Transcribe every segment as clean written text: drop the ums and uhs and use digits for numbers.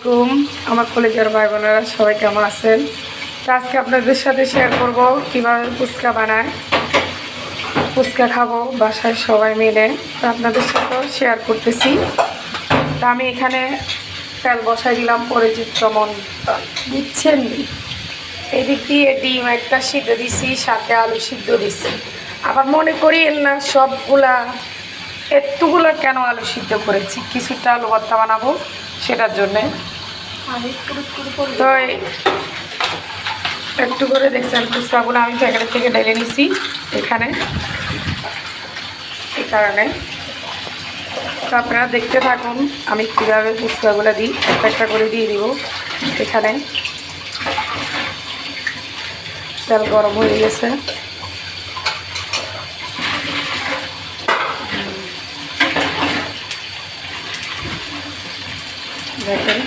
কুম আমার কলেজের ভাই বোনেরা সবাই কেমন আছেন? তো আজকে আপনাদের সাথে শেয়ার করব কিভাবে ফুচকা বানায়। ফুচকা খাবো বাসায় সবাই মিলে, তো আপনাদের সাথেও শেয়ার করতেছি। তো আমি এখানে তেল বসাই দিলাম পরিচিত মন বুঝছেন। এদিক দিয়ে ডিম একটা সিদ্ধ দিছি, সাথে আলু সিদ্ধ দিছি। আবার মনে করিয়েন না সবগুলা এতগুলো কেন আলু সিদ্ধ করেছি, কিছুটা আলু ভর্তা বানাবো সেটার জন্যে। তো একটু করে দেখছেন ফুচকাগুলো আমি প্যাকেট থেকে ঢেলে নিছি এখানে, এই কারণে। তো আপনারা দেখতে থাকুন আমি কীভাবে ফুচকাগুলো দিই, একটা করে দিয়ে দিব। এখানে তেল গরম হয়ে গেছে, দেখেন।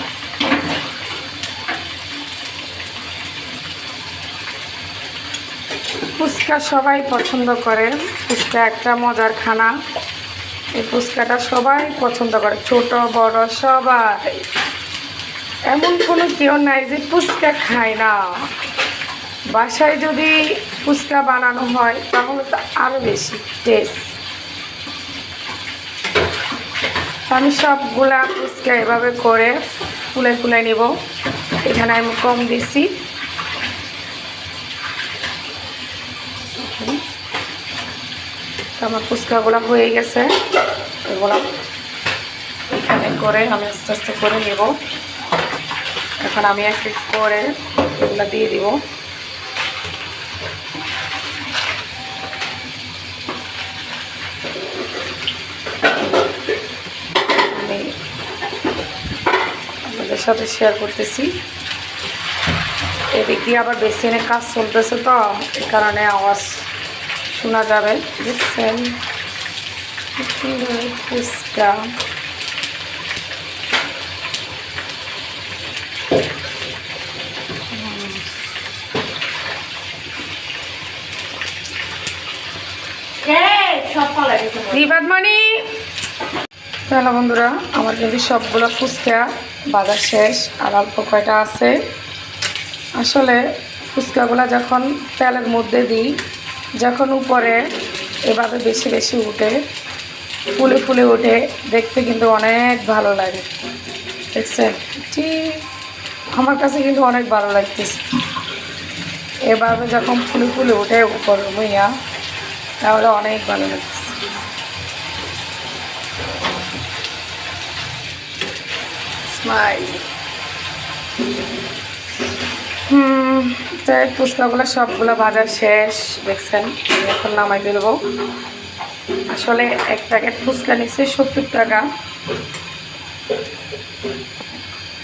ফুচকা সবাই পছন্দ করে, ফুচকা একটা মজার খানা। এই ফুচকাটা সবাই পছন্দ করে, ছোট বড় সবাই। এমন কোনো কেউ নাই যে ফুচকা খায় না। বাসায় যদি ফুচকা বানানো হয় তাহলে তো আরও বেশি টেস্ট। আমি সবগুলা ফুচকা এভাবে করে ফুলে ফুলে নেব। এখানে আমি কম দিছি, আমার ফুচকাগুলো হয়ে গেছে। এগুলো এখানে করে আমি আস্তে আস্তে করে নেব। এখন আমি এক এক করে এগুলো দিয়ে দিব। আমি আপনাদের সাথে শেয়ার করতেছি। এদিক দিয়ে আবার বেসিনে কাজ চলতেছে, তো এই কারণে আওয়াজ শোনা যাবে। দেখছেন ফুচকা মনি। তাহলে বন্ধুরা আমার কিন্তু সবগুলো ফুচকা বাজার শেষ, আর অল্প কয়টা আছে। আসলে ফুচকাগুলো যখন তেলের মধ্যে দিই, যখন উপরে এভাবে বেশি বেশি উঠে ফুলে ফুলে ওঠে, দেখতে কিন্তু অনেক ভালো লাগে। দেখছেন, ঠিক আমার কাছে কিন্তু অনেক ভালো লাগতেছে। এভাবে যখন ফুলে ফুলে ওঠে উপর হইয়া, তাহলে অনেক ভালো লাগতেছে। স্মাইল। তাই ফুচকাগুলো সবগুলো ভাজা শেষ, দেখছেন। আমি এখন নামাই ফেলবো। আসলে এক প্যাকেট ফুচকা নিচ্ছে 70 টাকা,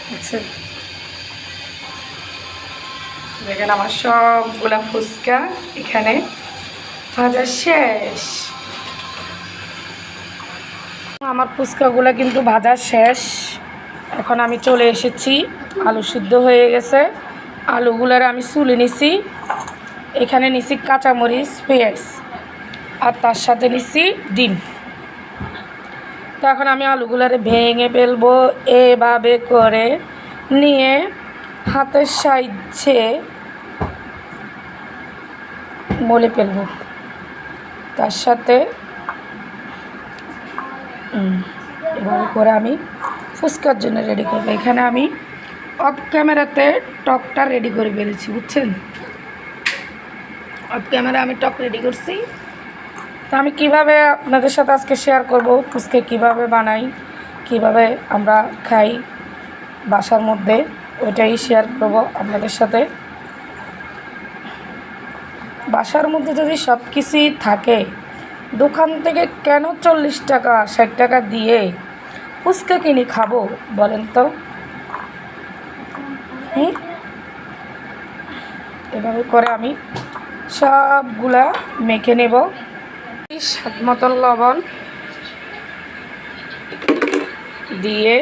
দেখছেন। দেখেন আমার সবগুলা ফুচকা এখানে ভাজা শেষ। আমার ফুচকাগুলো কিন্তু ভাজা শেষ। এখন আমি চলে এসেছি, আলু সিদ্ধ হয়ে গেছে। আলুগুলার আমি চুলে নিছি। এখানে নিছি কাঁচামরিচ, পেঁয়াজ, আর তার সাথে নিছি ডিম। তো এখন আমি আলুগুলারে ভেঙে ফেলবো এভাবে করে, নিয়ে হাতের সাহায্যে মলে ফেলবো। তার সাথে এভাবে করে আমি ফুচকার জন্য রেডি করবো। এখানে আমি অফ ক্যামেরাতে টকটা রেডি করে ফেলেছি, বুঝছেন। অফ ক্যামেরা আমি টক রেডি করছি। তো আমি কিভাবে আপনাদের সাথে আজকে শেয়ার করব ফুচকা কিভাবে বানাই, কিভাবে আমরা খাই বাসার মধ্যে, ওইটাই শেয়ার করব আপনাদের সাথে। বাসার মধ্যে যদি সব কিছুই থাকে, দোকান থেকে কেন 40 টাকা 60 টাকা দিয়ে ফুচকা কিনে খাবো বলেন তো? এভাবে করে আমি সবগুলা মেখে নেব। স্বাদ মতন লবণ দিয়ে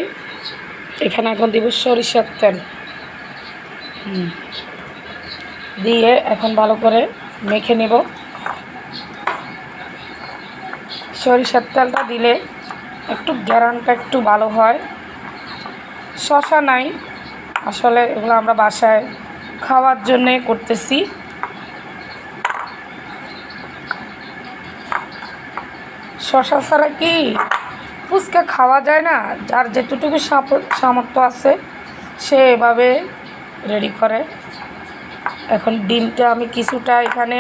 এখানে এখন দিব সরিষার তেল দিয়ে এখন ভালো করে মেখে নেব। সরিষার তেলটা দিলে একটু গ্যারানটা একটু ভালো হয়। শশা নাই, আসলে এগুলো আমরা বাসায় খাওয়ার জন্যে করতেছি। শশা ছাড়া কি ফুচকা খাওয়া যায় না, যার যেটুকু সামর্থ্য আছে সে এভাবে রেডি করে। এখন ডিমটা আমি কিছুটা এখানে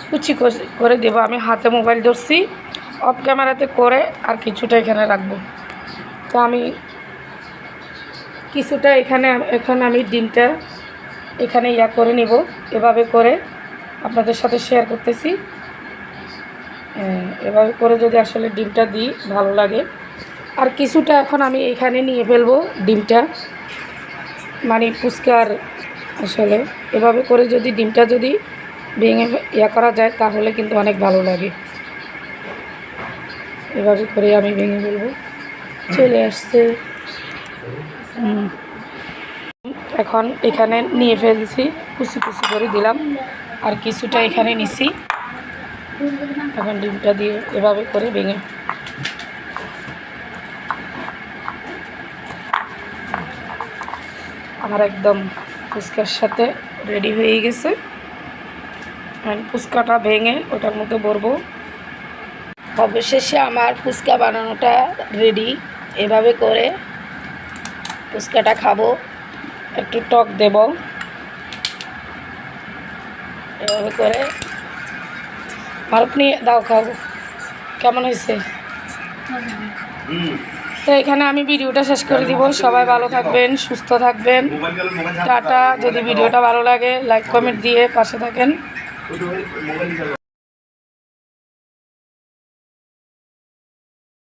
কুচি করে দেব, আমি হাতে মোবাইল ধরছি, অফ ক্যামেরাতে করে আর কিছুটা এখানে রাখবো। তো আমি কিছুটা এখন আমি ডিমটা এখানে করে নিব, এভাবে করে আপনাদের সাথে শেয়ার করতেছি। এভাবে করে যদি আসলে ডিমটা দিই ভালো লাগে। আর কিছুটা এখন আমি এখানে নিয়ে ফেলবো ডিমটা, মানে ফুচকার আসলে এভাবে করে যদি ডিমটা যদি ভেঙে করা যায় তাহলে কিন্তু অনেক ভালো লাগে। এভাবে করে আমি ভেঙে ফেলবো। চলে আসছে, এখন এখানে নিয়ে ফেলছি, কুচি কুচি করে দিলাম আর কিছুটা এখানে নিছি। এখন ডিমটা দিয়ে এভাবে করে ভেঙে আমার একদম ফুচকার সাথে রেডি হয়ে গেছে। আমি ফুচকাটা ভেঙে ওটার মধ্যে ভরবো। অবশেষে আমার ফুচকা বানানোটা রেডি। এভাবে করে ফুচকাটা খাবো, একটু টক দেব, এভাবে করে ভারত নিয়ে দাও, খাবো। কেমন হয়েছে? তো এখানে আমি ভিডিওটা শেষ করে দিব। সবাই ভালো থাকবেন, সুস্থ থাকবেন, টাটা। যদি ভিডিওটা ভালো লাগে লাইক কমেন্ট দিয়ে পাশে থাকেন।